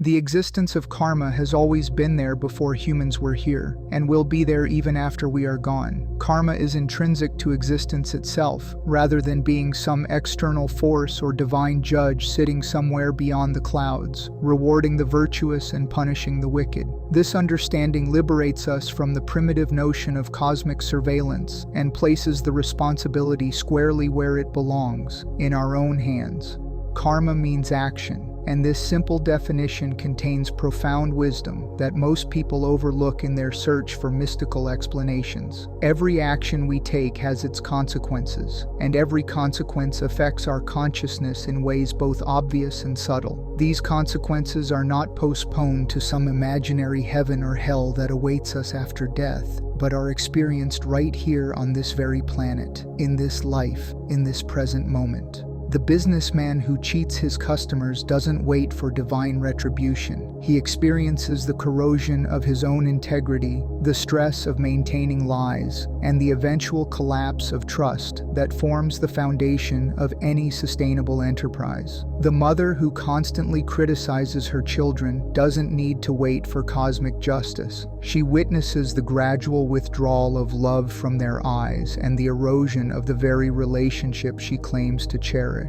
The existence of karma has always been there before humans were here, and will be there even after we are gone. Karma is intrinsic to existence itself, rather than being some external force or divine judge sitting somewhere beyond the clouds, rewarding the virtuous and punishing the wicked. This understanding liberates us from the primitive notion of cosmic surveillance and places the responsibility squarely where it belongs, in our own hands. Karma means action, and this simple definition contains profound wisdom that most people overlook in their search for mystical explanations. Every action we take has its consequences, and every consequence affects our consciousness in ways both obvious and subtle. These consequences are not postponed to some imaginary heaven or hell that awaits us after death, but are experienced right here on this very planet, in this life, in this present moment. The businessman who cheats his customers doesn't wait for divine retribution. He experiences the corrosion of his own integrity, the stress of maintaining lies, and the eventual collapse of trust that forms the foundation of any sustainable enterprise. The mother who constantly criticizes her children doesn't need to wait for cosmic justice. She witnesses the gradual withdrawal of love from their eyes and the erosion of the very relationship she claims to cherish.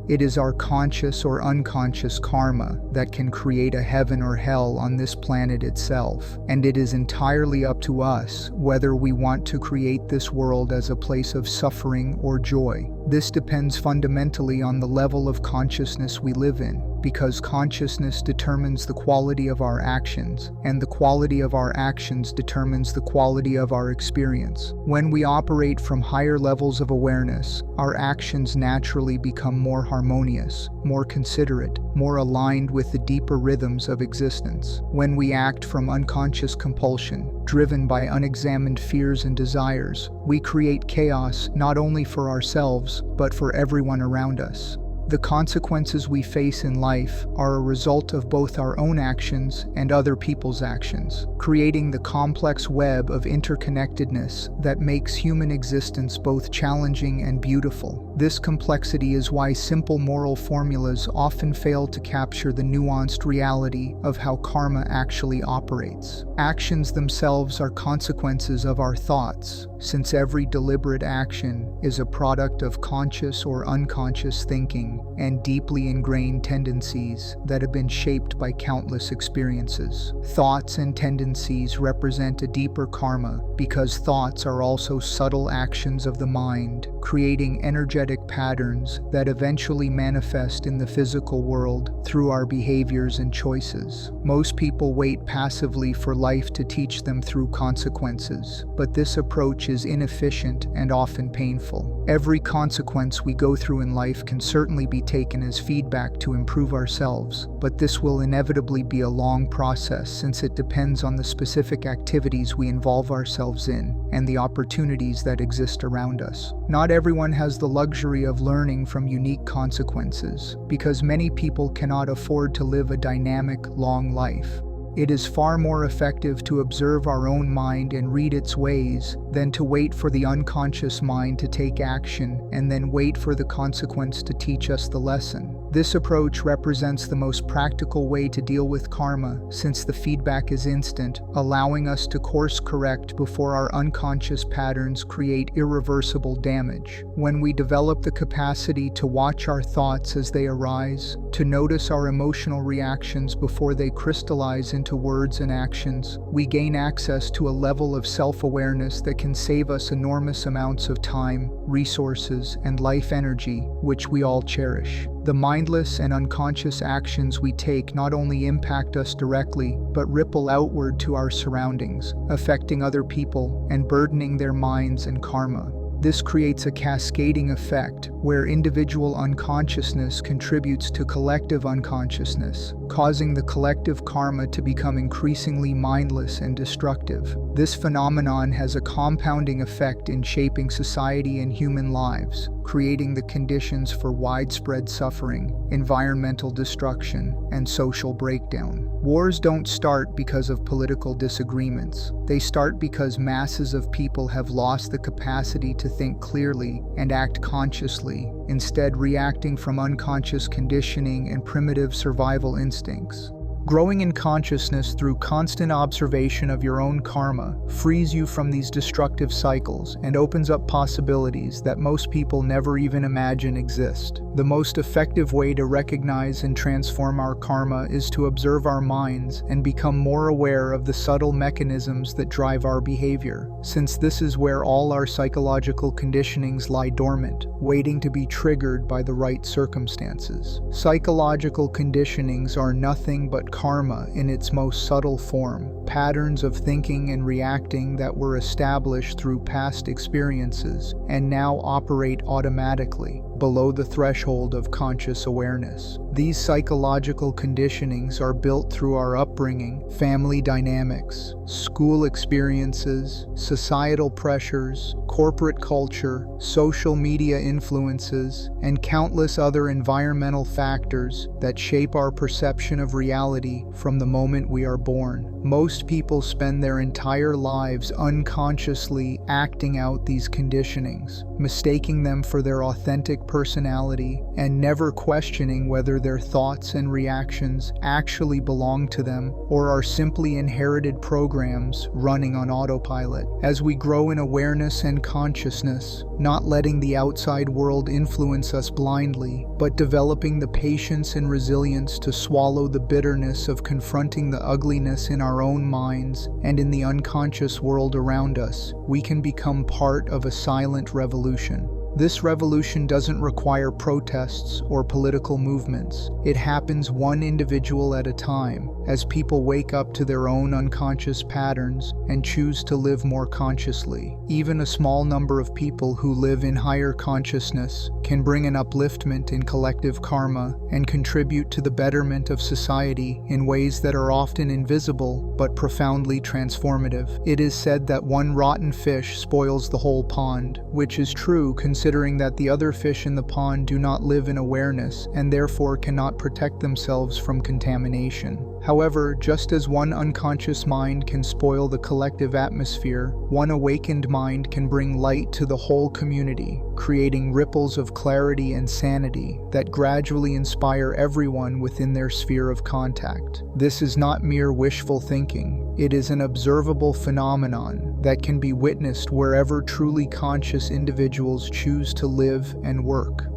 It is our conscious or unconscious karma that can create a heaven or hell on this planet itself, and it is entirely up to us whether we want to create this world as a place of suffering or joy. This depends fundamentally on the level of consciousness we live in, because consciousness determines the quality of our actions, and the quality of our actions determines the quality of our experience. When we operate from higher levels of awareness, our actions naturally become more harmonious, more considerate, more aligned with the deeper rhythms of existence. When we act from unconscious compulsion, driven by unexamined fears and desires, we create chaos not only for ourselves, but for everyone around us. The consequences we face in life are a result of both our own actions and other people's actions, creating the complex web of interconnectedness that makes human existence both challenging and beautiful. This complexity is why simple moral formulas often fail to capture the nuanced reality of how karma actually operates. Actions themselves are consequences of our thoughts, since every deliberate action is a product of conscious or unconscious thinking and deeply ingrained tendencies that have been shaped by countless experiences. Thoughts and tendencies represent a deeper karma because thoughts are also subtle actions of the mind, creating energetic patterns that eventually manifest in the physical world through our behaviors and choices. Most people wait passively for life to teach them through consequences, but this approach is inefficient and often painful. Every consequence we go through in life can certainly be taken as feedback to improve ourselves, but this will inevitably be a long process since it depends on the specific activities we involve ourselves in and the opportunities that exist around us. Not everyone has the luxury of learning from unique consequences, because many people cannot afford to live a dynamic, long life. It is far more effective to observe our own mind and read its ways than to wait for the unconscious mind to take action and then wait for the consequence to teach us the lesson. This approach represents the most practical way to deal with karma, since the feedback is instant, allowing us to course correct before our unconscious patterns create irreversible damage. When we develop the capacity to watch our thoughts as they arise, to notice our emotional reactions before they crystallize into words and actions, we gain access to a level of self-awareness that can save us enormous amounts of time, resources, and life energy, which we all cherish. The mindless and unconscious actions we take not only impact us directly, but ripple outward to our surroundings, affecting other people and burdening their minds and karma. This creates a cascading effect where individual unconsciousness contributes to collective unconsciousness, causing the collective karma to become increasingly mindless and destructive. This phenomenon has a compounding effect in shaping society and human lives, creating the conditions for widespread suffering, environmental destruction, and social breakdown. Wars don't start because of political disagreements. They start because masses of people have lost the capacity to think clearly and act consciously, instead reacting from unconscious conditioning and primitive survival instincts. Growing in consciousness through constant observation of your own karma frees you from these destructive cycles and opens up possibilities that most people never even imagine exist. The most effective way to recognize and transform our karma is to observe our minds and become more aware of the subtle mechanisms that drive our behavior, since this is where all our psychological conditionings lie dormant, waiting to be triggered by the right circumstances. Psychological conditionings are nothing but karma in its most subtle form, patterns of thinking and reacting that were established through past experiences and now operate automatically, below the threshold of conscious awareness. These psychological conditionings are built through our upbringing, family dynamics, school experiences, societal pressures, corporate culture, social media influences, and countless other environmental factors that shape our perception of reality from the moment we are born. Most people spend their entire lives unconsciously acting out these conditionings, mistaking them for their authentic personality and never questioning whether their thoughts and reactions actually belong to them or are simply inherited programs running on autopilot. As we grow in awareness and consciousness, not letting the outside world influence us blindly, but developing the patience and resilience to swallow the bitterness of confronting the ugliness in our own minds and in the unconscious world around us, we can become part of a silent revolution. This revolution doesn't require protests or political movements. It happens one individual at a time, as people wake up to their own unconscious patterns and choose to live more consciously. Even a small number of people who live in higher consciousness can bring an upliftment in collective karma and contribute to the betterment of society in ways that are often invisible but profoundly transformative. It is said that one rotten fish spoils the whole pond, which is true considering that the other fish in the pond do not live in awareness and therefore cannot protect themselves from contamination. However, just as one unconscious mind can spoil the collective atmosphere, one awakened mind can bring light to the whole community, creating ripples of clarity and sanity that gradually inspire everyone within their sphere of contact. This is not mere wishful thinking. It is an observable phenomenon that can be witnessed wherever truly conscious individuals choose to live and work.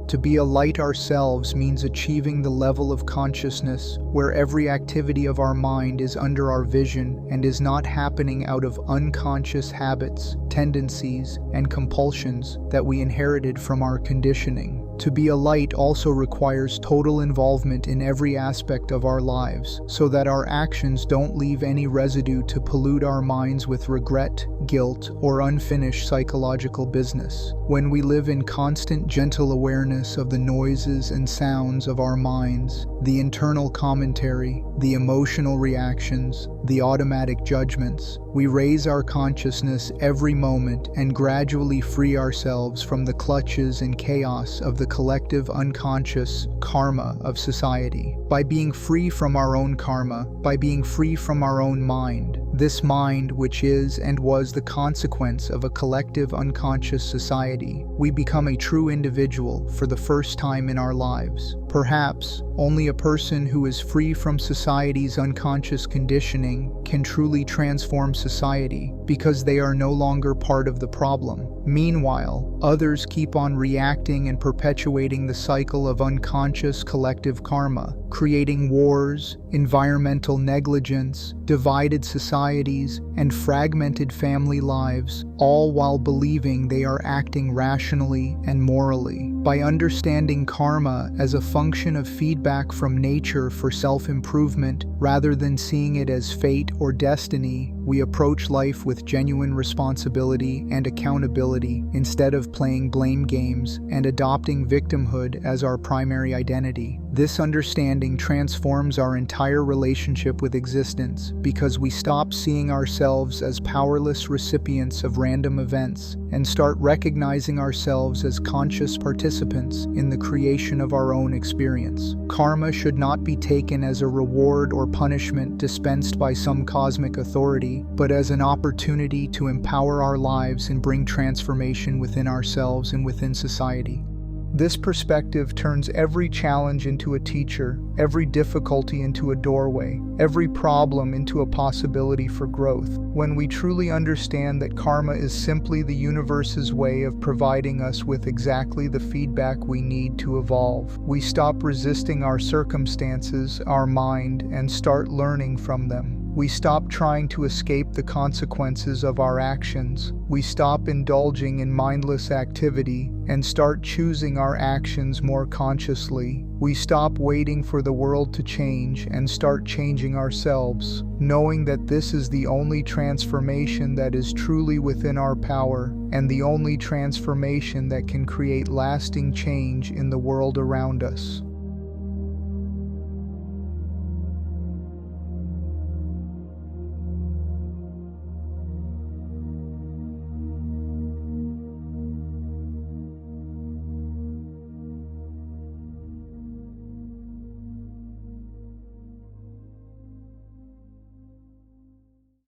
To be a light ourselves means achieving the level of consciousness where every activity of our mind is under our vision and is not happening out of unconscious habits, tendencies, and compulsions that we inherited from our conditioning. To be a light also requires total involvement in every aspect of our lives, so that our actions don't leave any residue to pollute our minds with regret, guilt, or unfinished psychological business. When we live in constant gentle awareness of the noises and sounds of our minds, the internal commentary, the emotional reactions, the automatic judgments, we raise our consciousness every moment and gradually free ourselves from the clutches and chaos of the collective unconscious karma of society. By being free from our own karma, by being free from our own mind, this mind which is and was the consequence of a collective unconscious society, we become a true individual for the first time in our lives. Perhaps only a person who is free from society's unconscious conditioning can truly transform society, because they are no longer part of the problem. Meanwhile, others keep on reacting and perpetuating the cycle of unconscious collective karma, creating wars, environmental negligence, divided societies, and fragmented family lives, all while believing they are acting rationally and morally. By understanding karma as a function of feedback from nature for self-improvement, rather than seeing it as fate or destiny, we approach life with genuine responsibility and accountability instead of playing blame games and adopting victimhood as our primary identity. This understanding transforms our entire relationship with existence, because we stop seeing ourselves as powerless recipients of random events and start recognizing ourselves as conscious participants in the creation of our own experience. Karma should not be taken as a reward or punishment dispensed by some cosmic authority, but as an opportunity to empower our lives and bring transformation within ourselves and within society. This perspective turns every challenge into a teacher, every difficulty into a doorway, every problem into a possibility for growth. When we truly understand that karma is simply the universe's way of providing us with exactly the feedback we need to evolve, we stop resisting our circumstances, our mind, and start learning from them. We stop trying to escape the consequences of our actions. We stop indulging in mindless activity and start choosing our actions more consciously. We stop waiting for the world to change and start changing ourselves, knowing that this is the only transformation that is truly within our power and the only transformation that can create lasting change in the world around us.